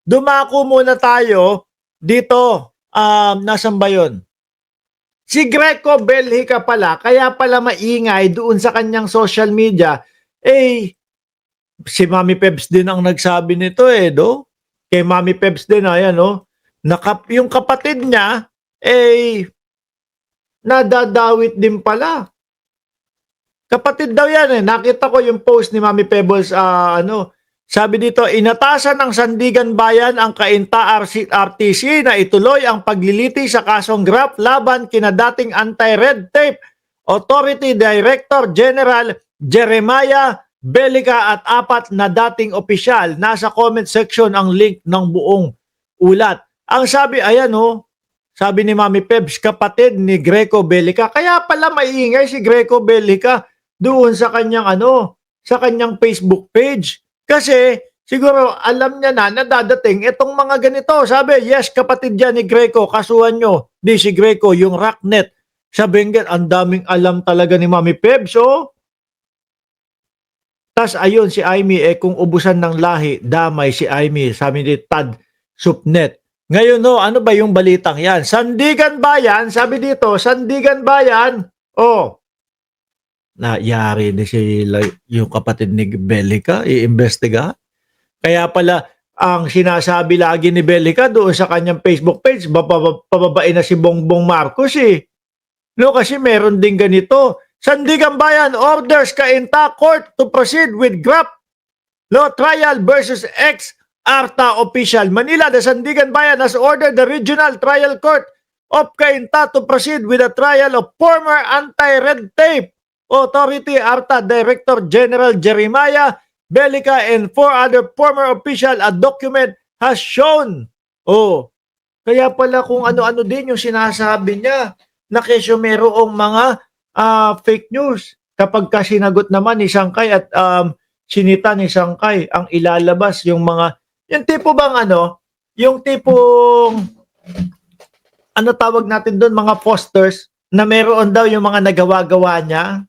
dumako muna tayo dito. Nasan ba yun? Si Greco Belhica pala, kaya pala maingay doon sa kanyang social media, si Mami Pebs din ang nagsabi nito do? Kay Mami Pebs din, ayan yung kapatid niya, nadadawit din pala. Kapatid daw yan Nakita ko yung post ni Mami Pebbles, sabi dito, inatasan ng Sandigan Bayan ang Cainta RTC na ituloy ang pagliliti sa kasong graft laban kina dating Anti-Red Tape Authority Director General Jeremiah Bellica at 4 na dating opisyal. Nasa comment section ang link ng buong ulat. Ang sabi, ayan sabi ni Mami Pebs, kapatid ni Greco Bellica. Kaya pala maiingay si Greco Bellica doon sa kanyang sa kanyang Facebook page. Kasi siguro alam niya na dadating itong mga ganito. Sabi, yes, kapatid yan ni Greco, kasuhan nyo. Di si Greco, yung Rocknet. Sa Benguet, ang daming alam talaga ni Mami Pebs, Tas ayun, si Amy, kung ubusan ng lahi, damay si Amy, sabi ni Tad Supnet. Ngayon, ano ba yung balitang yan? Sandigan Bayan, sabi dito, Sandigan Bayan, nayari ni yung kapatid ni Bellica, iimbestiga. Kaya pala, ang sinasabi lagi ni Bellica doon sa kanyang Facebook page, pababain na si Bongbong Marcos kasi meron din ganito. Sandigan Bayan orders Cainta Court to proceed with graft law trial versus ex-ARTA official. Manila, the Sandigan Bayan has ordered the Regional Trial Court of Cainta to proceed with the trial of former Anti-Red Tape Authority ARTA Director General Jeremiah Bellica and 4 other former officials. A document has shown. Kaya pala kung ano-ano din yung sinasabi niya na kesyo merong mga fake news. Kapag sinagot naman ni Sangkay at sinita ni Sangkay, ang ilalabas yung mga, yung tipo bang yung tipong, tawag natin doon, mga posters na meron daw yung mga nagawa-gawa niya.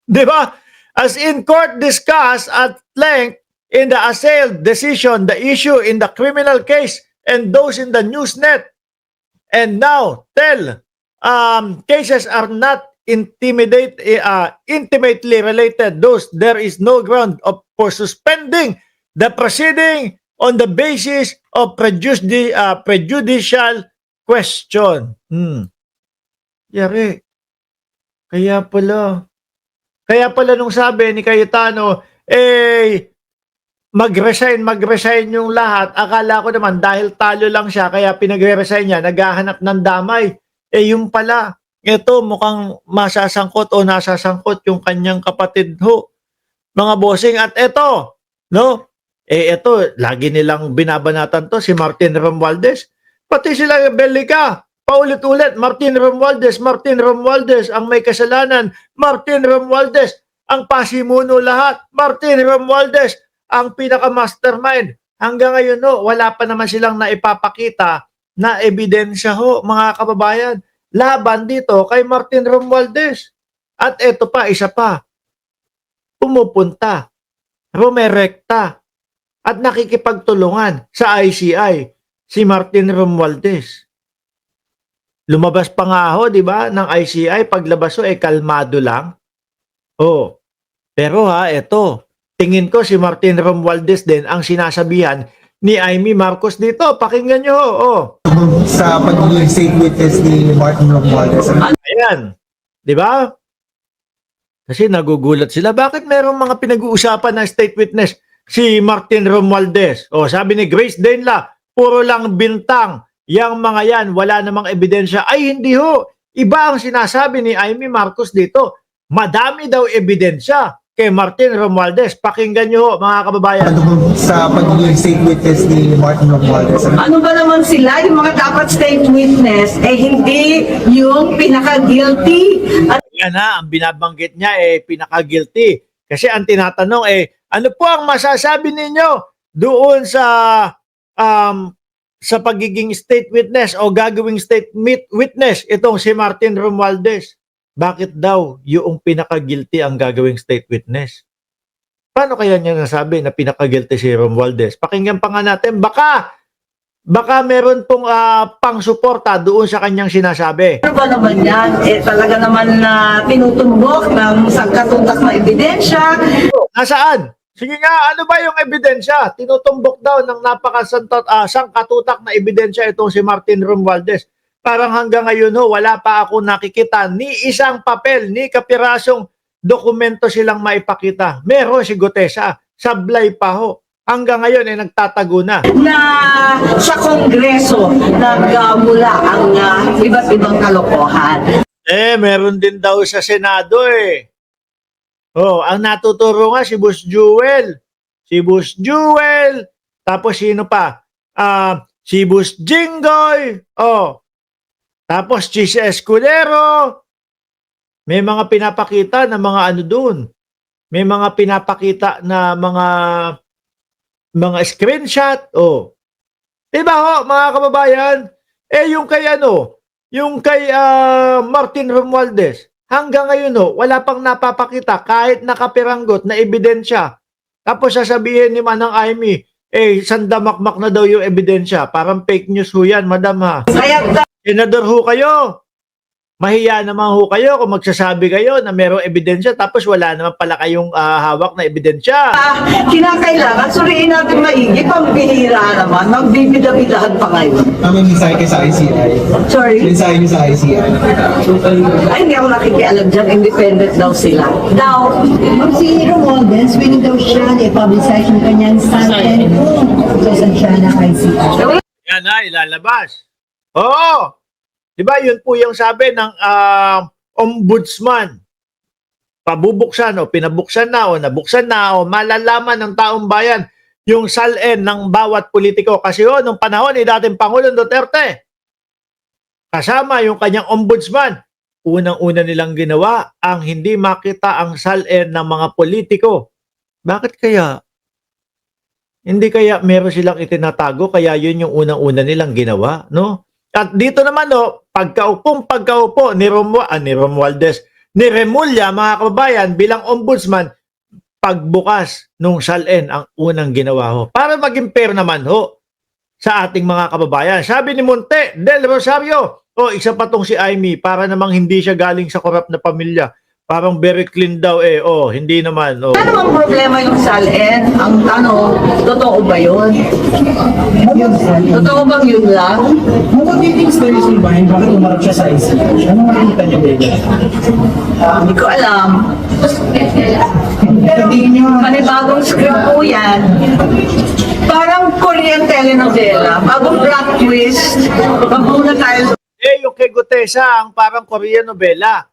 Di ba? As in court discussed at length in the assailed decision, the issue in the criminal case and those in the Newsnet. And now, cases are not intimately related. Thus, there is no ground for suspending the proceeding on the basis of prejudicial question. Yari. Kaya pala nung sabi ni Cayetano, mag-resign yung lahat. Akala ko naman dahil talo lang siya, kaya pinagre-resign niya, naghahanap ng damay. Yung pala, ito mukhang masasangkot o nasasangkot yung kanyang kapatid mga bossing. At ito, ito, lagi nilang binabanatan to, si Martin Romualdez. Pati sila Bellica, paulit-ulit, Martin Romualdez, ang may kasalanan, Martin Romualdez, ang pasimuno lahat, Martin Romualdez, ang pinaka-mastermind. Hanggang ngayon, wala pa naman silang naipapakita na ebidensya mga kababayan, laban dito kay Martin Romualdez. At ito pa, isa pa, pumupunta, rumerekta, at nakikipagtulungan sa ICI, si Martin Romualdez. Lumabas pa nga di ba, ng ICI, paglabas kalmado lang. Pero ito, tingin ko si Martin Romualdez din ang sinasabihan ni Amy Marcos dito. Pakinggan nyo sa pagiging state witness ni Martin Romualdez. Ayan. Di ba? Kasi nagugulat sila. Bakit merong mga pinag-uusapan na state witness si Martin Romualdez? Sabi ni Grace Denla, puro lang bintang. Yang mga yan, wala namang ebidensya. Ay, hindi Iba ang sinasabi ni Amy Marcos dito. Madami daw ebidensya kay Martin Romualdez. Pakinggan nyo mga kababayan. Sa pagiging state witness ni Martin Romualdez. Ano ba naman sila, yung mga dapat state witness, hindi yung pinaka-guilty? Yan ang binabanggit niya pinaka-guilty. Kasi ang tinatanong ano po ang masasabi ninyo doon sa pagiging state witness o gagawing state witness itong si Martin Romualdez? Bakit daw yung pinaka-guilty ang gagawing state witness? Paano kaya niya nasabi na pinaka-guilty si Romualdez? Pakinggan pa nga natin. Baka baka meron pong pang-suporta doon sa kanyang sinasabi. Ano ba naman yan? Talaga naman na tinutumbok ng sangkatutak na ebidensya. Nasaan? Sige nga, ano ba yung ebidensya? Tinutumbok daw ng sangkatutak na ebidensya itong si Martin Romualdez. Parang hanggang ngayon wala pa ako nakikita ni isang papel, ni kapirasong dokumento silang maipakita. Meron si Gutesa, sablay pa ho. Hanggang ngayon ay nagtatago na. Na sa Kongreso nagmula ang iba't ibang kalokohan. Meron din daw sa Senado eh. Ang natuturo nga si Boss Jewel. Si Boss Jewel. Tapos sino pa? Si Boss Jinggoy. Tapos Chis Escudero. May mga pinapakita na mga ano doon. May mga pinapakita na mga screenshot. Diba mga kababayan? Yung kay yung kay Martin Romualdez, hanggang ngayon wala pang napapakita kahit nakapiranggot na ebidensya. Tapos sasabihin ni Manang Amy, sandamakmak na daw yung ebidensya. Parang fake news ho yan, madam ha. Kaya Senador ho kayo. Mahiya naman ho kayo kung magsasabi kayo na merong ebidensya tapos wala naman pala kayong hawak na ebidensya. kinakailangan suriin natin maigi, pambihira naman, magbibida-bidahan pa ngayon. May mensahe kayo sa ICI. Sorry? Mensahe niyo sa ICI. Ay, hindi ako nakikialam dyan, independent daw sila. Daw, Si Romualdez, willing daw siya i-publicize yung kanyang stand so saan siya na ICI. Yan na, ilalabas. Oo! Diba, yun po yung sabi ng ombudsman. Pabubuksan o pinabuksan na o nabuksan na o malalaman ng taong bayan yung salin ng bawat politiko. Kasi nung panahon ni dating Pangulong Duterte, kasama yung kanyang ombudsman, unang-una nilang ginawa ang hindi makita ang salin ng mga politiko. Bakit kaya? Hindi kaya meron silang itinatago, kaya yun yung unang-una nilang ginawa, no? At dito naman pagkaupo ni Romualdez, ni Remulla, mga kababayan, bilang ombudsman, pagbukas nung salin ang unang ginawa ho. Para maging fair naman sa ating mga kababayan. Sabi ni Monte del Rosario, isa pa tong si Amy, para namang hindi siya galing sa korap na pamilya. Parang very clean daw hindi naman. ano ang problema yung salin? Ang tanong, totoo ba yun? Totoo bang yun lang? What do you think is the reason behind bakit umarap siya sa ICI? Ano makikita niyo, baby? Hindi ko alam. Pero panibagong script po yan. Parang Korean telenovela. Bagong plot twist. Pag muna tayo Yung kay Gutesa, ang parang Korean novela.